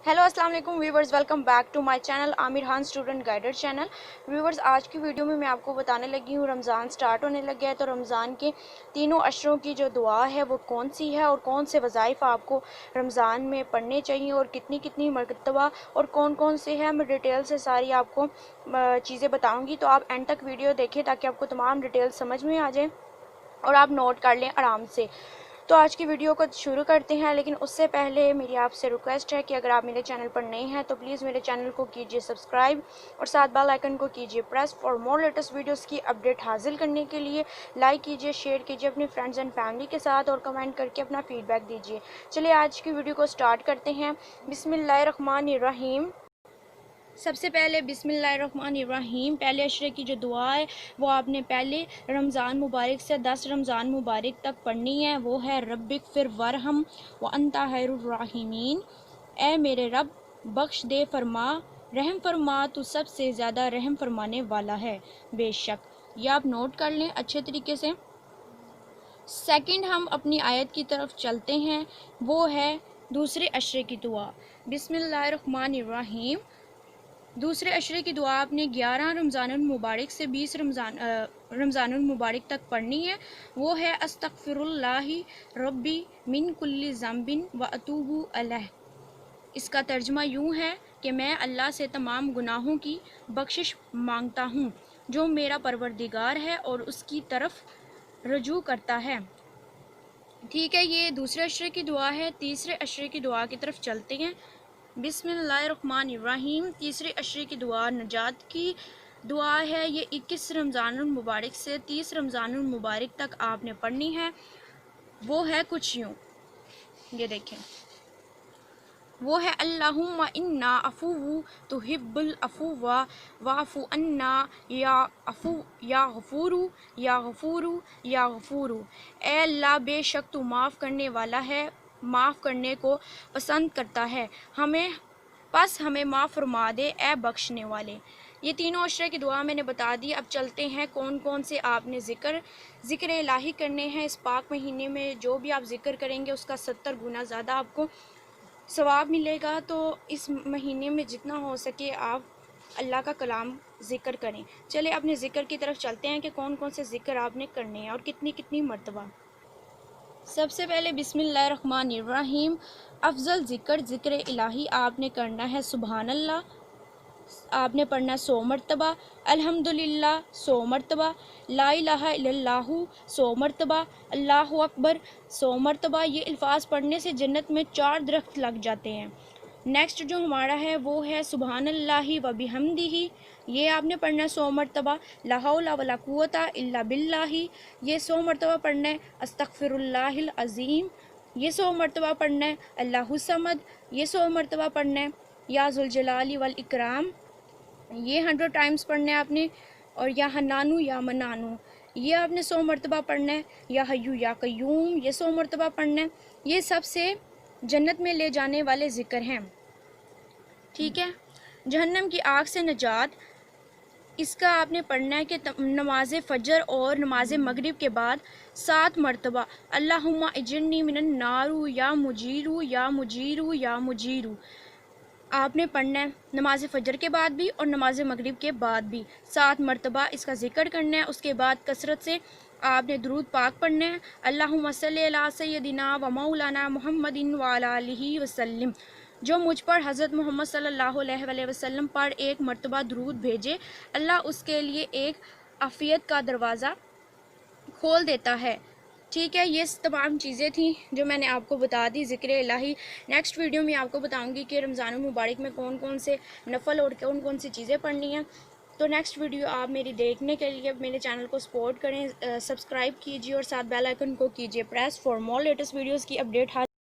Hello अस्सलाम वालेकुम viewers, welcome back to my channel Aamir Khan student guider channel. Viewers, आज की वीडियो में मैं आपको बताने लगी हूँ रमज़ान स्टार्ट होने लग गया है, तो रमज़ान के तीनों अशरों की जो दुआ है वो कौन सी है और कौन से वज़ाइफ आपको रमज़ान में पढ़ने चाहिए और कितनी कितनी मरतबा और कौन कौन से हैं, मैं डिटेल से सारी आपको चीज़ें बताऊँगी। तो आप एंड तक वीडियो देखें ताकि आपको तमाम डिटेल समझ में आ जाए और आप नोट कर लें आराम से। तो आज की वीडियो को शुरू करते हैं, लेकिन उससे पहले मेरी आपसे रिक्वेस्ट है कि अगर आप मेरे चैनल पर नए हैं तो प्लीज़ मेरे चैनल को कीजिए सब्सक्राइब और साथ बेल आइकन को कीजिए press for more latest videos की अपडेट हासिल करने के लिए। लाइक कीजिए, शेयर कीजिए अपने फ्रेंड्स एंड फैमिली के साथ और कमेंट करके अपना फीडबैक दीजिए। चलिए आज की वीडियो को स्टार्ट करते हैं। बिस्मिल्लाहिर्रहमानिर्रहीम। सबसे पहले बिस्मिल्लाहिर्रहमानिर्रहीम, पहले अशरे की जो दुआ है वो आपने पहले रमज़ान मुबारक से 10 रमज़ान मुबारक तक पढ़नी है। वो है रब्बिक फिर वरहम व अंता खैरुर राहिमीन। ए मेरे रब, बख्श दे, फरमा, रहम फरमा, तू सबसे ज़्यादा रहम फरमाने वाला है बेशक। यह आप नोट कर लें अच्छे तरीके से। सेकंड, हम अपनी आयत की तरफ चलते हैं, वो है दूसरे अशरे की दुआ। बिस्मिल्लाहिर्रहमानिर्रहीम। दूसरे अशरे की दुआ आपने 11 रमज़ानुल मुबारक से 20 रमज़ानुल मुबारक तक पढ़नी है। वो है अस्तगफिरुल्लाहि रब्बी मिन कुल्ली ज़ंबिन व अतूबु अलैह। इसका तर्जुमा यूँ है कि मैं अल्लाह से तमाम गुनाहों की बख्शिश मांगता हूँ जो मेरा परवरदिगार है और उसकी तरफ रजू करता है। ठीक है, ये दूसरे अशरे की दुआ है। तीसरे अशरे की दुआ की तरफ चलते हैं। बिस्मिल्लाहिर्रहमानिर्रहीम। तीसरे अशरे की दुआ नजात की दुआ है। ये 21 रमज़ानुल मुबारक से 30 रमज़ानुल मुबारक तक आपने पढ़नी है। वो है कुछ यूँ, ये देखें, वो है अल्लाहुम्मा इन्ना अफुव्वु तुहिब्बुल अफुव्वा वाफु अन्ना या अफु या गफूरू या गफूरू या गफूरू। ए अल्लाह, बेशक तू माफ़ करने वाला है, माफ़ करने को पसंद करता है, हमें माफ़ फरमा दे ए बख्शने वाले। ये तीनों अशरे की दुआ मैंने बता दी। अब चलते हैं कौन कौन से आपने ज़िक्र इलाही करने हैं इस पाक महीने में। जो भी आप ज़िक्र करेंगे उसका 70 गुना ज़्यादा आपको सवाब मिलेगा। तो इस महीने में जितना हो सके आप अल्लाह का कलाम ज़िक्र करें। चले अपने ज़िक्र की तरफ चलते हैं कि कौन कौन से ज़िक्र आपने करने हैं और कितनी कितनी मरतबा। सबसे पहले बिस्मिल्लाहिर्रहमानिर्रहीम। अफजल ज़िक्र इलाही आपने करना है सुबहान अल्लाह, आपने पढ़ना 100 मरतबा, अल्हम्दुलिल्लाह 100 मरतबा, ला इलाहा इल्लल्लाहु 100 मरतबा, अल्लाहु अकबर 100 मरतबा। ये अल्फाज पढ़ने से जन्नत में 4 दरख्त लग जाते हैं। नेक्स्ट जो हमारा है वो है सुबहानल्लाहि व बिहम्दिही। ये आपने पढ़ना है 100 मरतबा। ला हौला वला कुव्वता इल्ला बिल्लाही, ये 100 मरतबा पढ़ना है। अस्तगफिरुल्लाहिल अज़ीम, ये 100 मरतबा पढ़ना है। अल्लाहु समद, ये 100 मरतबा पढ़ना है। या ज़ुल जलाली वल इकराम, ये 100 टाइम्स पढ़ना है आपने। और या हन्नानु या मन्नानु, ये आपने 100 मरतबा पढ़ना है। या हय्यू या कय्यूम, ये 100 मरतबा पढ़ना है। ये सबसे जन्नत में ले जाने वाले ज़िक्र हैं। ठीक है, जहन्नम की आग से नजात, इसका आपने पढ़ना है कि नमाज फ़जर और नमाज मगरिब के बाद 7 मरतबा अल्लाहुम्मा इजन्नी मिनन नारू या मुजीरू या मुजीरू या मुजीरू आपने पढ़ना है। नमाज फ़जर के बाद भी और नमाज मगरिब के बाद भी 7 मरतबा इसका ज़िक्र करना है। उसके बाद कसरत से आपने दुरूद पाक पढ़ना है। अल्लाहुम्मा सल्ली अला सय्यदिना व मौलाना मुहम्मदिन व अला आलिहि वसल्लम। जो मुझ पर हज़रत मोहम्मद सल्लल्लाहु अलैहि वसल्लम पर 1 मरतबा दुरूद भेजे, अल्लाह उसके लिए एक आफ़ियत का दरवाज़ा खोल देता है। ठीक है, ये तमाम चीज़ें थी जो मैंने आपको बता दी ज़िक्र इलाही। नेक्स्ट वीडियो में आपको बताऊंगी कि रमज़ान मुबारक में कौन कौन से नफ़ल और कौन कौन सी चीज़ें पढ़नी हैं। तो नेक्स्ट वीडियो आप मेरी देखने के लिए मेरे चैनल को सपोर्ट करें, सब्सक्राइब कीजिए और साथ बेल आइकन को कीजिए press for more latest videos की अपडेट